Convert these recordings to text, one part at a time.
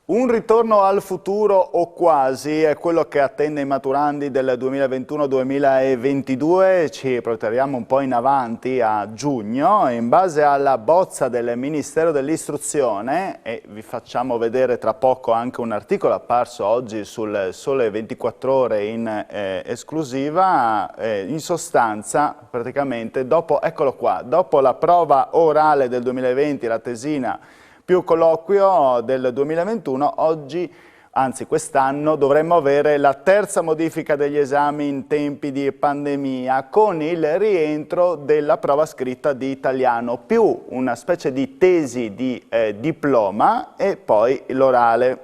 Un ritorno al futuro o quasi è quello che attende i maturandi del 2021-2022, ci proiettiamo un po' in avanti a giugno in base alla bozza del Ministero dell'Istruzione e vi facciamo vedere tra poco anche un articolo apparso oggi sul Sole 24 Ore in esclusiva, in sostanza praticamente dopo, eccolo qua, dopo la prova orale del 2020, la tesina più colloquio del 2021, oggi, anzi quest'anno, dovremmo avere la terza modifica degli esami in tempi di pandemia con il rientro della prova scritta di italiano, più una specie di tesi di diploma e poi l'orale.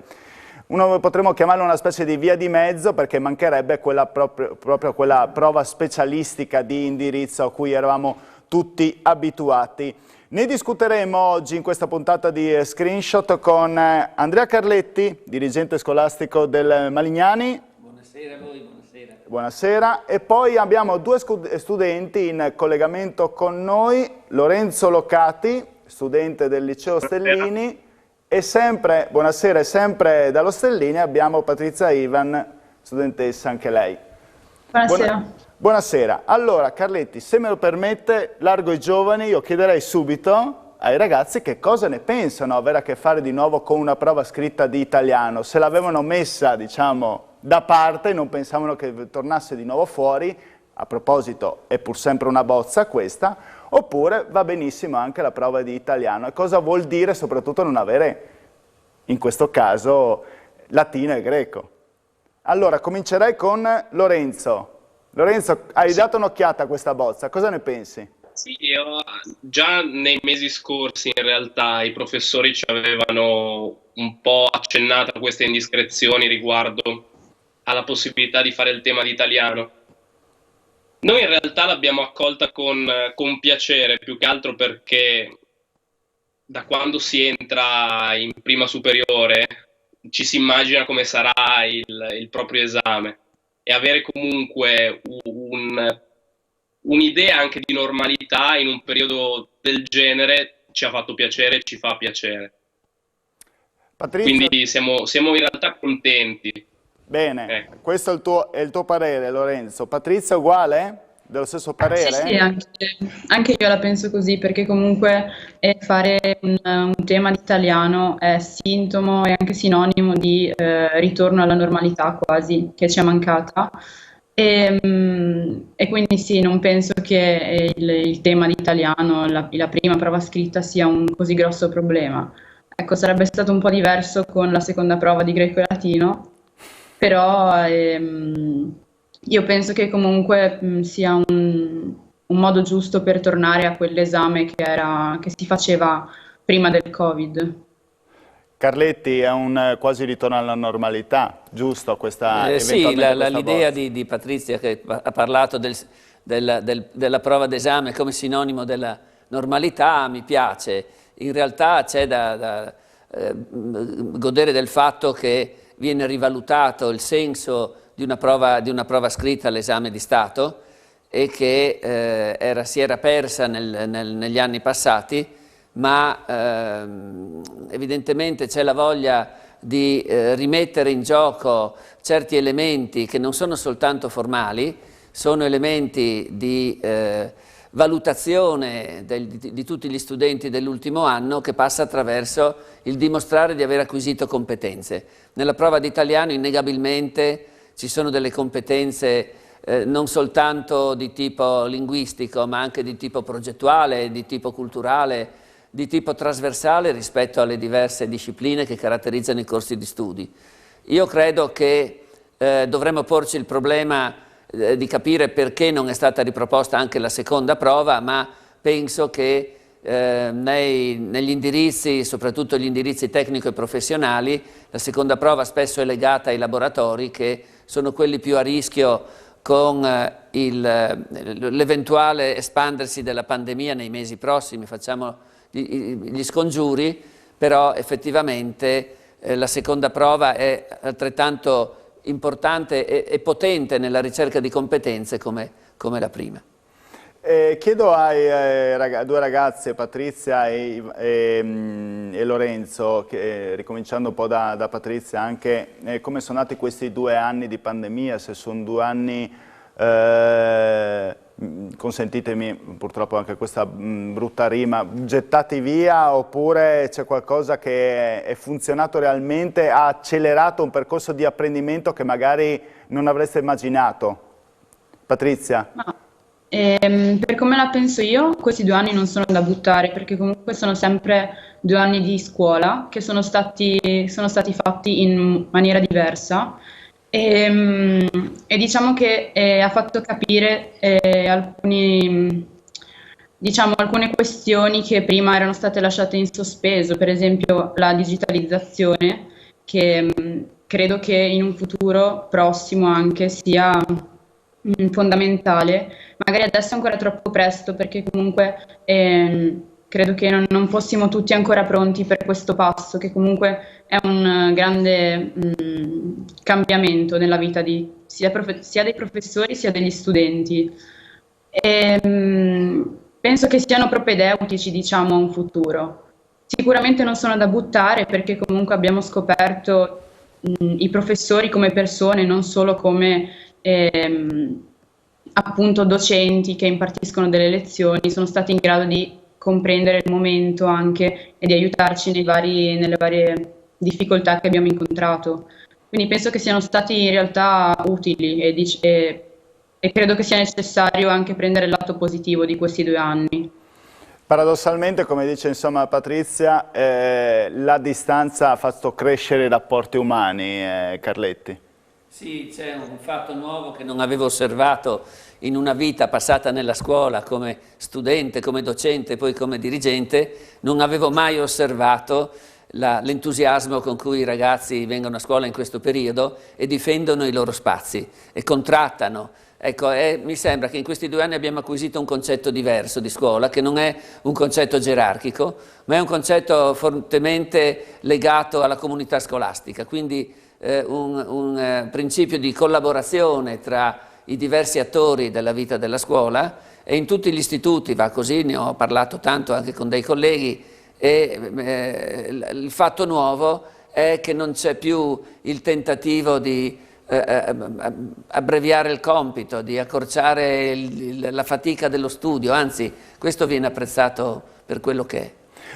Potremmo chiamarlo una specie di via di mezzo perché mancherebbe proprio quella prova specialistica di indirizzo a cui eravamo tutti abituati. Ne discuteremo oggi in questa puntata di Screenshot con Andrea Carletti, dirigente scolastico del Malignani. Buonasera a voi, buonasera. Buonasera. E poi abbiamo due studenti in collegamento con noi, Lorenzo Locati, studente del Liceo Stellini, e sempre, buonasera, e sempre dallo Stellini abbiamo Patrizia Ivan, studentessa anche lei. Buonasera. Buonasera. Allora, Carletti, se me lo permette, largo i giovani, io chiederei subito ai ragazzi che cosa ne pensano avere a che fare di nuovo con una prova scritta di italiano. Se l'avevano messa, diciamo, da parte e non pensavano che tornasse di nuovo fuori, a proposito, è pur sempre una bozza questa, oppure va benissimo anche la prova di italiano. E cosa vuol dire soprattutto non avere, in questo caso, latino e greco? Allora, comincerei con Lorenzo. Lorenzo, hai dato un'occhiata a questa bozza, cosa ne pensi? Sì, già nei mesi scorsi in realtà i professori ci avevano un po' accennato a queste indiscrezioni riguardo alla possibilità di fare il tema di italiano. Noi in realtà l'abbiamo accolta con piacere, più che altro perché da quando si entra in prima superiore ci si immagina come sarà il proprio esame. E avere comunque un'idea anche di normalità in un periodo del genere ci ha fatto piacere e ci fa piacere. Patrizia? Quindi siamo in realtà contenti. Bene, ecco. Questo è il tuo parere, Lorenzo. Patrizia uguale? Dello stesso parere? Sì, anche io la penso così, perché comunque fare un tema di italiano è sintomo e anche sinonimo di ritorno alla normalità quasi, che ci è mancata. E quindi sì, non penso che il tema di italiano, la prima prova scritta, sia un così grosso problema. Ecco, sarebbe stato un po' diverso con la seconda prova di greco e latino, però io penso che comunque sia un modo giusto per tornare a quell'esame che si faceva prima del Covid. Carletti, è un quasi ritorno alla normalità, giusto? Sì, l'idea di Patrizia che ha parlato della prova d'esame come sinonimo della normalità mi piace. In realtà c'è da godere del fatto che viene rivalutato il senso di una prova scritta all'esame di Stato e che si era persa negli anni passati, ma evidentemente c'è la voglia di rimettere in gioco certi elementi che non sono soltanto formali, sono elementi di valutazione di tutti gli studenti dell'ultimo anno, che passa attraverso il dimostrare di aver acquisito competenze. Nella prova di italiano innegabilmente ci sono delle competenze non soltanto di tipo linguistico, ma anche di tipo progettuale, di tipo culturale, di tipo trasversale rispetto alle diverse discipline che caratterizzano i corsi di studi. Io credo che dovremmo porci il problema di capire perché non è stata riproposta anche la seconda prova, ma penso che negli indirizzi, soprattutto gli indirizzi tecnico e professionali, la seconda prova spesso è legata ai laboratori, che sono quelli più a rischio con l'eventuale espandersi della pandemia nei mesi prossimi. Facciamo gli scongiuri, però effettivamente la seconda prova è altrettanto importante e potente nella ricerca di competenze come la prima. Chiedo ai due ragazze, Patrizia e Lorenzo, ricominciando un po' da Patrizia, anche come sono nati questi 2 anni di pandemia, se sono 2 anni, consentitemi purtroppo anche questa brutta rima, gettati via, oppure c'è qualcosa che è funzionato realmente, ha accelerato un percorso di apprendimento che magari non avreste immaginato? Patrizia? Per come la penso io, questi 2 anni non sono da buttare perché comunque sono sempre 2 anni di scuola che sono stati fatti in maniera diversa e diciamo che ha fatto capire alcune questioni che prima erano state lasciate in sospeso, per esempio la digitalizzazione, che credo che in un futuro prossimo anche sia fondamentale. Magari adesso è ancora troppo presto perché comunque credo che non fossimo tutti ancora pronti per questo passo, che comunque è un grande cambiamento nella vita sia dei professori sia degli studenti. Penso che siano propedeutici, diciamo, a un futuro. Sicuramente non sono da buttare perché comunque abbiamo scoperto i professori come persone, non solo come appunto docenti che impartiscono delle lezioni, sono stati in grado di comprendere il momento anche e di aiutarci nelle varie difficoltà che abbiamo incontrato. Quindi penso che siano stati in realtà utili e credo che sia necessario anche prendere il lato positivo di questi 2 anni. Paradossalmente, come dice insomma Patrizia, la distanza ha fatto crescere i rapporti umani, Carletti. Sì, c'è un fatto nuovo che non avevo osservato in una vita passata nella scuola come studente, come docente, poi come dirigente. Non avevo mai osservato l'entusiasmo con cui i ragazzi vengono a scuola in questo periodo e difendono i loro spazi e contrattano. Ecco, mi sembra che in questi 2 anni abbiamo acquisito un concetto diverso di scuola, che non è un concetto gerarchico, ma è un concetto fortemente legato alla comunità scolastica, quindi un principio di collaborazione tra i diversi attori della vita della scuola, e in tutti gli istituti va così, ne ho parlato tanto anche con dei colleghi, e il fatto nuovo è che non c'è più il tentativo di abbreviare il compito, di accorciare la fatica dello studio, anzi questo viene apprezzato per quello che è.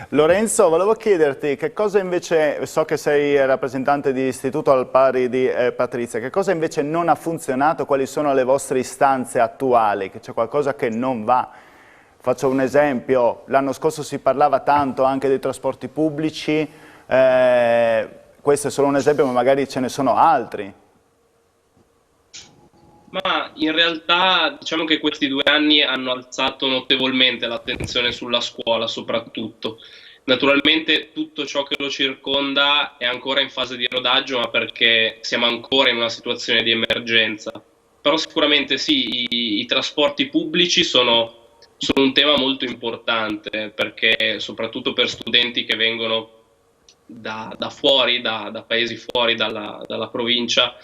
Lorenzo, volevo chiederti che cosa invece, so che sei rappresentante di istituto al pari di Patrizia, che cosa invece non ha funzionato, quali sono le vostre istanze attuali, che c'è qualcosa che non va? Faccio un esempio, l'anno scorso si parlava tanto anche dei trasporti pubblici, questo è solo un esempio ma magari ce ne sono altri. Ma in realtà diciamo che questi 2 anni hanno alzato notevolmente l'attenzione sulla scuola soprattutto. Naturalmente tutto ciò che lo circonda è ancora in fase di rodaggio, ma perché siamo ancora in una situazione di emergenza. Però sicuramente sì, i trasporti pubblici sono un tema molto importante, perché soprattutto per studenti che vengono da fuori, da paesi fuori dalla provincia,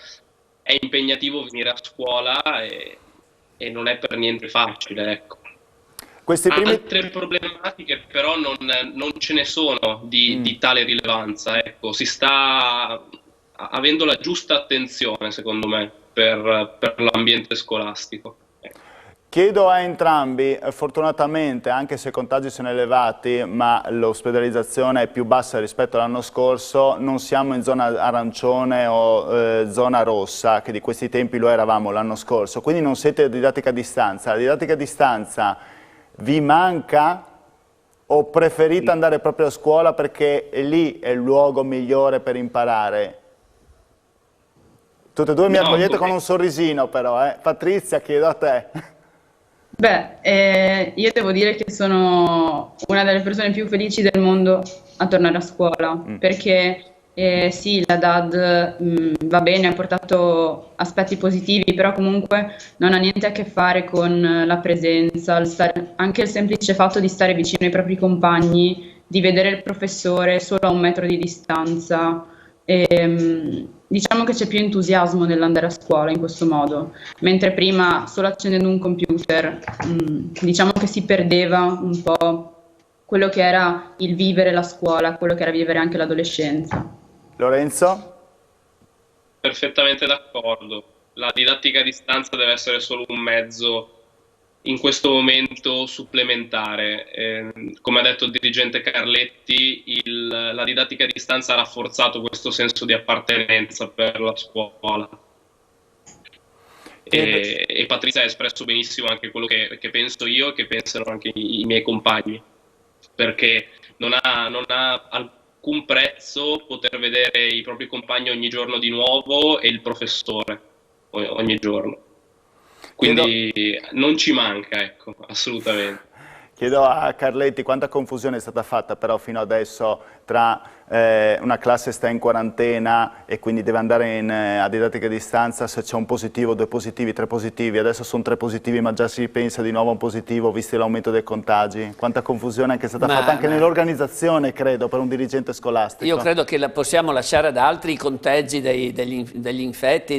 è impegnativo venire a scuola e non è per niente facile, ecco. Altre problematiche però non ce ne sono di tale rilevanza, ecco. Si sta avendo la giusta attenzione, secondo me, per l'ambiente scolastico. Chiedo a entrambi, fortunatamente, anche se i contagi sono elevati, ma l'ospedalizzazione è più bassa rispetto all'anno scorso, non siamo in zona arancione o zona rossa, che di questi tempi lo eravamo l'anno scorso, quindi non siete didattica a distanza. La didattica a distanza vi manca o preferite andare proprio a scuola perché lì è il luogo migliore per imparare? Tutte e due mi accogliete con un sorrisino però, Patrizia, chiedo a te. Beh, io devo dire che sono una delle persone più felici del mondo a tornare a scuola, perché sì, la DAD va bene, ha portato aspetti positivi, però comunque non ha niente a che fare con la presenza, anche il semplice fatto di stare vicino ai propri compagni, di vedere il professore solo a 1 metro di distanza. diciamo che c'è più entusiasmo nell'andare a scuola in questo modo, mentre prima solo accendendo un computer, diciamo che si perdeva un po' quello che era il vivere la scuola, quello che era vivere anche l'adolescenza. Lorenzo? Perfettamente d'accordo. La didattica a distanza deve essere solo un mezzo in questo momento supplementare. Come ha detto il dirigente Carletti, la didattica a distanza ha rafforzato questo senso di appartenenza per la scuola. E Patrizia ha espresso benissimo anche quello che penso io e che pensano anche i miei compagni, perché non ha alcun prezzo poter vedere i propri compagni ogni giorno di nuovo e il professore ogni giorno. Quindi non ci manca, ecco, assolutamente. Chiedo a Carletti quanta confusione è stata fatta però fino adesso tra una classe sta in quarantena e quindi deve andare a didattica a distanza, se c'è un positivo, 2 positivi, 3 positivi, adesso sono 3 positivi ma già si pensa di nuovo a un positivo visto l'aumento dei contagi. Quanta confusione è stata fatta anche nell'organizzazione, credo, per un dirigente scolastico. Io credo che possiamo lasciare ad altri i conteggi degli infetti,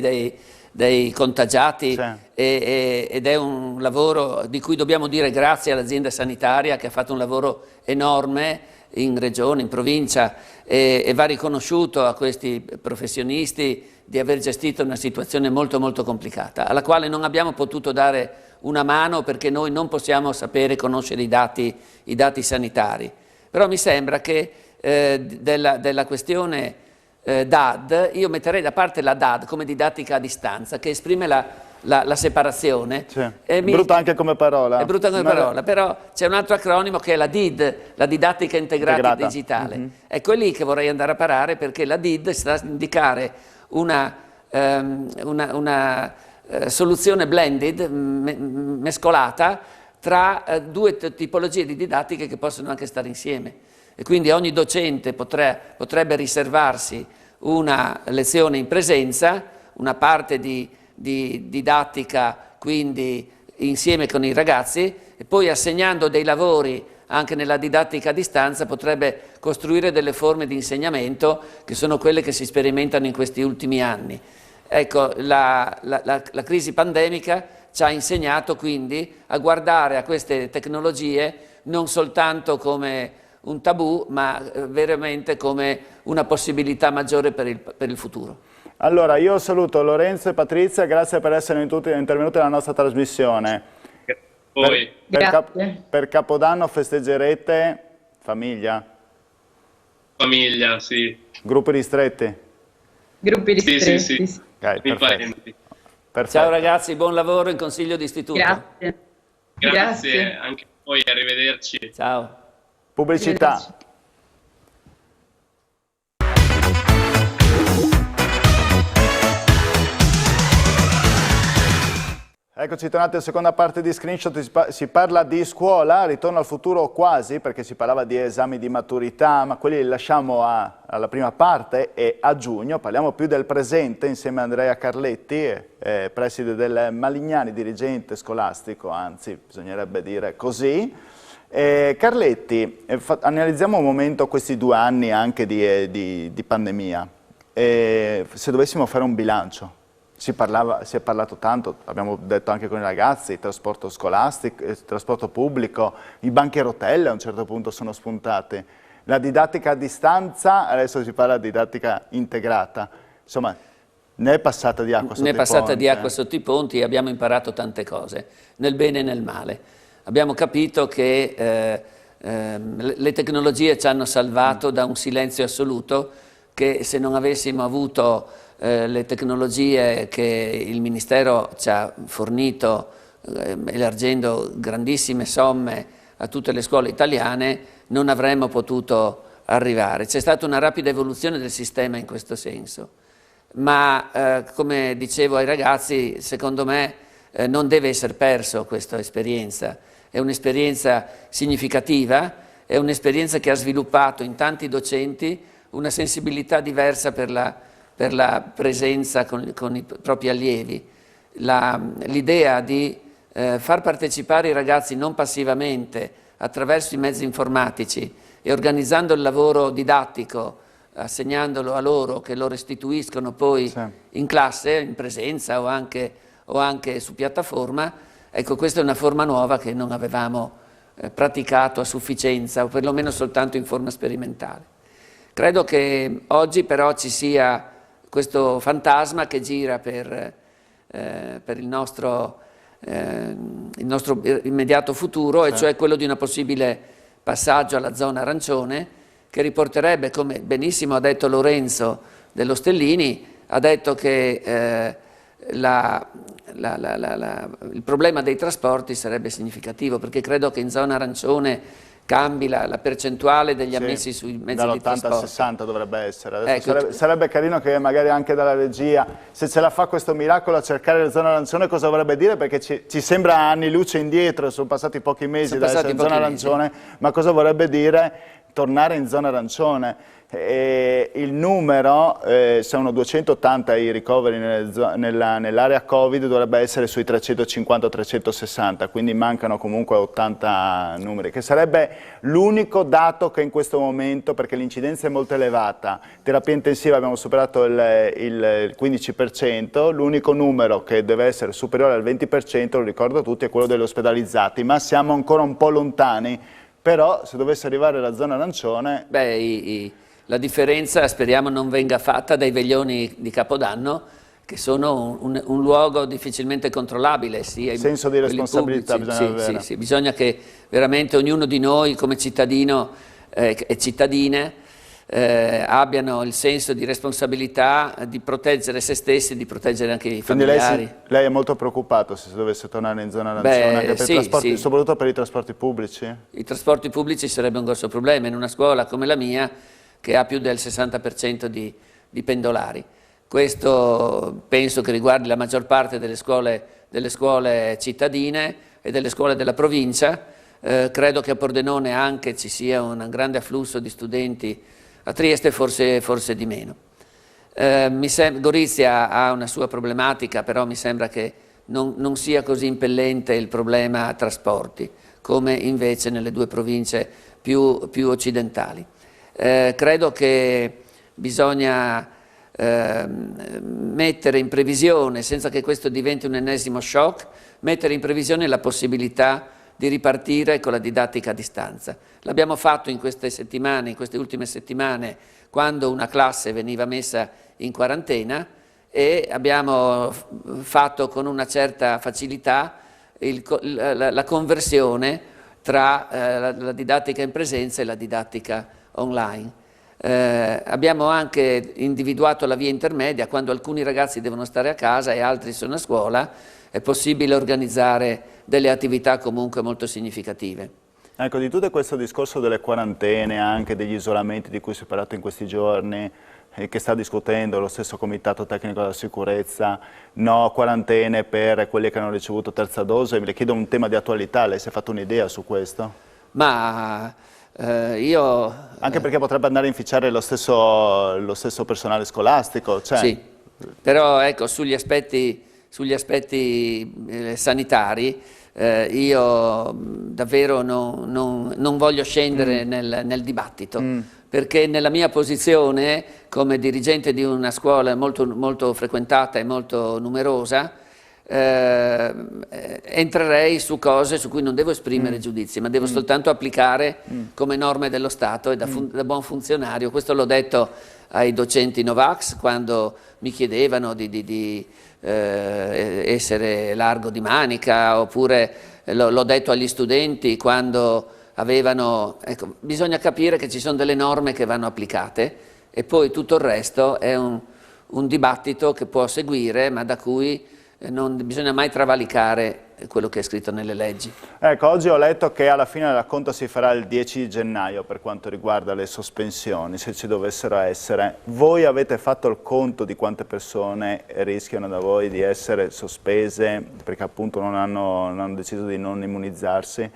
dei contagiati, Sì. Ed è un lavoro di cui dobbiamo dire grazie all'azienda sanitaria che ha fatto un lavoro enorme in regione, in provincia, e va riconosciuto a questi professionisti di aver gestito una situazione molto molto complicata, alla quale non abbiamo potuto dare una mano perché noi non possiamo sapere, conoscere i dati sanitari. Però mi sembra che della questione DAD, io metterei da parte la DAD come didattica a distanza, che esprime la separazione. Sì. Brutta anche come parola. È brutta come parola, però c'è un altro acronimo che è la DID, la didattica integrata digitale. Ecco, è lì che vorrei andare a parare, perché la DID sta a indicare una soluzione blended, mescolata, tra 2 tipologie di didattiche che possono anche stare insieme. E quindi ogni docente potrebbe riservarsi una lezione in presenza, una parte di didattica quindi insieme con i ragazzi, e poi assegnando dei lavori anche nella didattica a distanza potrebbe costruire delle forme di insegnamento che sono quelle che si sperimentano in questi ultimi anni. Ecco, la crisi pandemica ci ha insegnato quindi a guardare a queste tecnologie non soltanto come un tabù, ma veramente come una possibilità maggiore per il futuro. Allora, io saluto Lorenzo e Patrizia, grazie per essere intervenuti nella nostra trasmissione. Poi. Per Capodanno festeggerete famiglia? Famiglia, sì. Gruppi ristretti? Gruppi ristretti. Sì. Okay, perfetto. Ciao ragazzi, buon lavoro in consiglio di istituto. Grazie. Anche a voi, arrivederci. Ciao. Pubblicità. Eccoci tornati alla seconda parte di Screenshot, si parla di scuola, ritorno al futuro quasi, perché si parlava di esami di maturità, ma quelli li lasciamo alla prima parte e a giugno parliamo più del presente insieme a Andrea Carletti, preside del Malignani, dirigente scolastico, anzi bisognerebbe dire così. Carletti, analizziamo un momento questi 2 anni anche di pandemia, se dovessimo fare un bilancio. Si è parlato tanto, abbiamo detto anche con i ragazzi, trasporto scolastico, trasporto pubblico, i banchi a rotelle a un certo punto sono spuntati. La didattica a distanza, adesso si parla di didattica integrata, insomma ne è passata di acqua sotto i ponti. Ne è passata di acqua sotto i ponti e abbiamo imparato tante cose, nel bene e nel male. Abbiamo capito che le tecnologie ci hanno salvato da un silenzio assoluto, che se non avessimo avuto le tecnologie che il Ministero ci ha fornito elargendo grandissime somme a tutte le scuole italiane, non avremmo potuto arrivare. C'è stata una rapida evoluzione del sistema in questo senso, ma come dicevo ai ragazzi, secondo me non deve essere perso questa esperienza. È un'esperienza significativa, è un'esperienza che ha sviluppato in tanti docenti una sensibilità diversa per la presenza con i propri allievi. L'idea di far partecipare i ragazzi non passivamente attraverso i mezzi informatici e organizzando il lavoro didattico assegnandolo a loro che lo restituiscono poi in classe, in presenza o anche su piattaforma. Ecco, questa è una forma nuova che non avevamo praticato a sufficienza, o perlomeno soltanto in forma sperimentale. Credo che oggi però ci sia questo fantasma che gira per il nostro immediato futuro, e cioè quello di una possibile passaggio alla zona arancione, che riporterebbe, come benissimo ha detto Lorenzo dell'Ostellini, ha detto che il problema dei trasporti sarebbe significativo, perché credo che in zona arancione cambi la percentuale degli ammessi sui mezzi di trasporto. Dall'80 al 60 dovrebbe essere. Adesso sarebbe carino che magari anche dalla regia, se ce la fa questo miracolo a cercare le zone arancione, cosa vorrebbe dire? Perché ci sembra anni luce indietro, sono passati pochi mesi da essere in zona arancione, ma cosa vorrebbe dire tornare in zona arancione? Il numero, sono 280 i ricoveri nell'area Covid, dovrebbe essere sui 350-360, quindi mancano comunque 80 numeri, che sarebbe l'unico dato che in questo momento, perché l'incidenza è molto elevata, terapia intensiva abbiamo superato il 15%, l'unico numero che deve essere superiore al 20%, lo ricordo a tutti, è quello degli ospedalizzati, ma siamo ancora un po' lontani. Però se dovesse arrivare la zona arancione... La differenza speriamo non venga fatta dai veglioni di Capodanno, che sono un luogo difficilmente controllabile. Sia senso di responsabilità bisogna avere. Sì, bisogna che veramente ognuno di noi come cittadino e cittadine abbiano il senso di responsabilità di proteggere se stessi e di proteggere anche i familiari. Quindi lei è molto preoccupato se dovesse tornare in zona arancione, anche per i trasporti, soprattutto per i trasporti pubblici? I trasporti pubblici sarebbe un grosso problema in una scuola come la mia, che ha più del 60% di pendolari. Questo penso che riguardi la maggior parte delle scuole cittadine e delle scuole della provincia. Credo che a Pordenone anche ci sia un grande afflusso di studenti, a Trieste forse di meno. Gorizia ha una sua problematica, però mi sembra che non sia così impellente il problema trasporti, come invece nelle due province più occidentali. Credo che bisogna mettere in previsione, senza che questo diventi un ennesimo shock, mettere in previsione la possibilità di ripartire con la didattica a distanza. L'abbiamo fatto in queste ultime settimane, quando una classe veniva messa in quarantena, e abbiamo fatto con una certa facilità la conversione tra la didattica in presenza e la didattica online. Abbiamo anche individuato la via intermedia: quando alcuni ragazzi devono stare a casa e altri sono a scuola, è possibile organizzare delle attività comunque molto significative. Ecco, di tutto questo discorso delle quarantene, anche degli isolamenti di cui si è parlato in questi giorni, che sta discutendo lo stesso Comitato Tecnico della Sicurezza, no quarantene per quelli che hanno ricevuto terza dose, le chiedo un tema di attualità, lei si è fatto un'idea su questo? Ma anche perché potrebbe andare a inficiare lo stesso personale scolastico. Cioè... Sì, però ecco, sugli aspetti sanitari io davvero non voglio scendere nel dibattito, perché nella mia posizione come dirigente di una scuola molto frequentata e molto numerosa, entrerei su cose su cui non devo esprimere giudizi, ma devo soltanto applicare come norme dello Stato e da buon funzionario. Questo l'ho detto ai docenti Novax quando mi chiedevano di essere largo di manica, oppure l'ho detto agli studenti quando avevano... Ecco, bisogna capire che ci sono delle norme che vanno applicate, e poi tutto il resto è un dibattito che può seguire, ma da cui non bisogna mai travalicare quello che è scritto nelle leggi. Ecco, oggi ho letto che alla fine la conta si farà il 10 gennaio per quanto riguarda le sospensioni, se ci dovessero essere. Voi avete fatto il conto di quante persone rischiano da voi di essere sospese perché appunto non hanno deciso di non immunizzarsi?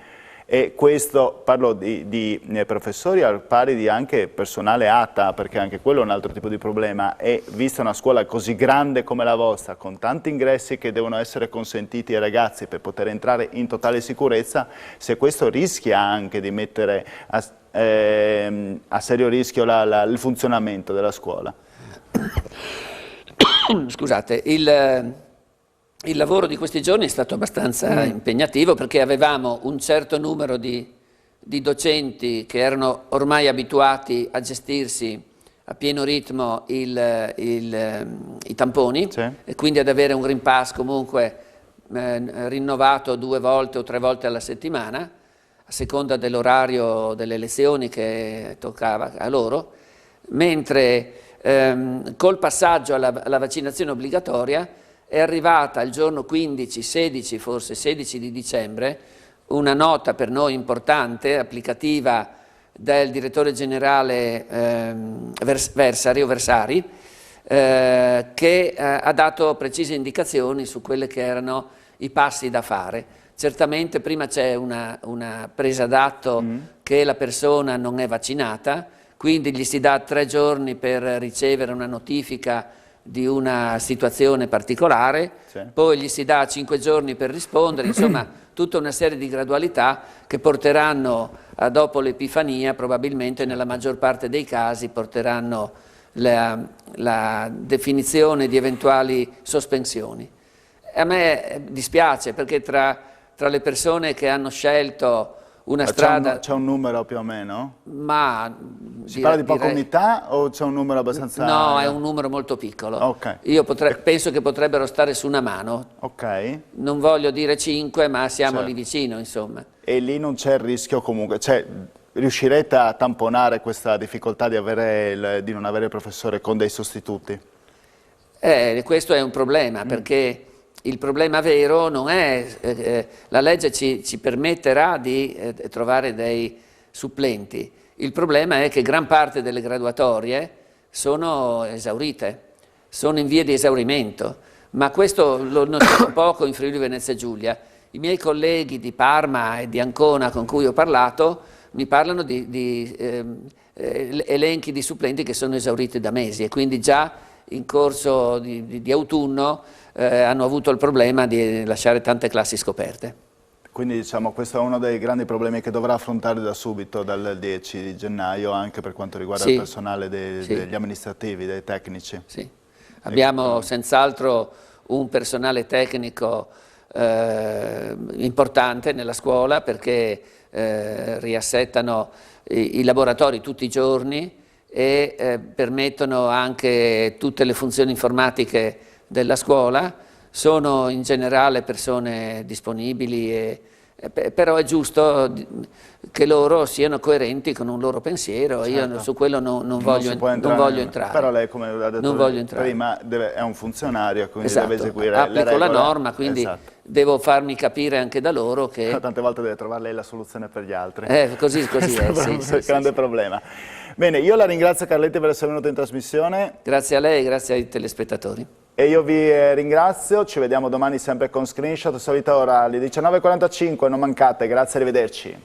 E questo, parlo di professori al pari di anche personale ATA, perché anche quello è un altro tipo di problema, e vista una scuola così grande come la vostra, con tanti ingressi che devono essere consentiti ai ragazzi per poter entrare in totale sicurezza, se questo rischia anche di mettere a serio rischio il funzionamento della scuola. Scusate, il lavoro di questi giorni è stato abbastanza impegnativo, perché avevamo un certo numero di docenti che erano ormai abituati a gestirsi a pieno ritmo i tamponi, Sì. e quindi ad avere un Green Pass comunque rinnovato 2 volte o 3 volte alla settimana, a seconda dell'orario delle lezioni che toccava a loro, mentre col passaggio alla vaccinazione obbligatoria è arrivata il giorno 15, 16, forse 16 di dicembre, una nota per noi importante, applicativa del direttore generale Versari, che ha dato precise indicazioni su quelle che erano i passi da fare. Certamente prima c'è una presa d'atto che la persona non è vaccinata, quindi gli si dà 3 giorni per ricevere una notifica di una situazione particolare, Sì. poi gli si dà 5 giorni per rispondere, insomma tutta una serie di gradualità che porteranno dopo l'Epifania, probabilmente nella maggior parte dei casi porteranno la definizione di eventuali sospensioni. A me dispiace, perché tra le persone che hanno scelto una strada... C'è un numero più o meno? Ma Si parla di poca unità o c'è un numero abbastanza... No, è un numero molto piccolo. Ok. Io penso che potrebbero stare su una mano. Ok. Non voglio dire 5, ma siamo Certo. lì vicino, insomma. E lì non c'è il rischio comunque, cioè riuscirete a tamponare questa difficoltà di non avere il professore con dei sostituti? Questo è un problema, perché il problema vero non è... la legge ci permetterà di trovare dei supplenti. Il problema è che gran parte delle graduatorie sono esaurite, sono in via di esaurimento, ma questo lo notiamo poco in Friuli Venezia Giulia. I miei colleghi di Parma e di Ancona con cui ho parlato mi parlano di elenchi di supplenti che sono esauriti da mesi, e quindi già in corso di autunno hanno avuto il problema di lasciare tante classi scoperte. Quindi diciamo questo è uno dei grandi problemi che dovrà affrontare da subito, dal 10 di gennaio, anche per quanto riguarda il personale degli amministrativi, dei tecnici. Sì. Abbiamo senz'altro un personale tecnico importante nella scuola, perché riassettano i laboratori tutti i giorni e permettono anche tutte le funzioni informatiche della scuola. Sono in generale persone disponibili, però è giusto che loro siano coerenti con un loro pensiero. Certo. Io su quello non voglio entrare. Però lei, come ha detto prima, è un funzionario, quindi esatto, deve eseguire applico le regole. la norma, quindi esatto. Devo farmi capire anche da loro che... Tante volte deve trovare lei la soluzione per gli altri. Così è, sì, grande problema. Bene, io la ringrazio Carletti per essere venuta in trasmissione. Grazie a lei, grazie ai telespettatori. E io vi ringrazio, ci vediamo domani sempre con Screenshot, solita ora alle 19:45, non mancate, grazie, arrivederci.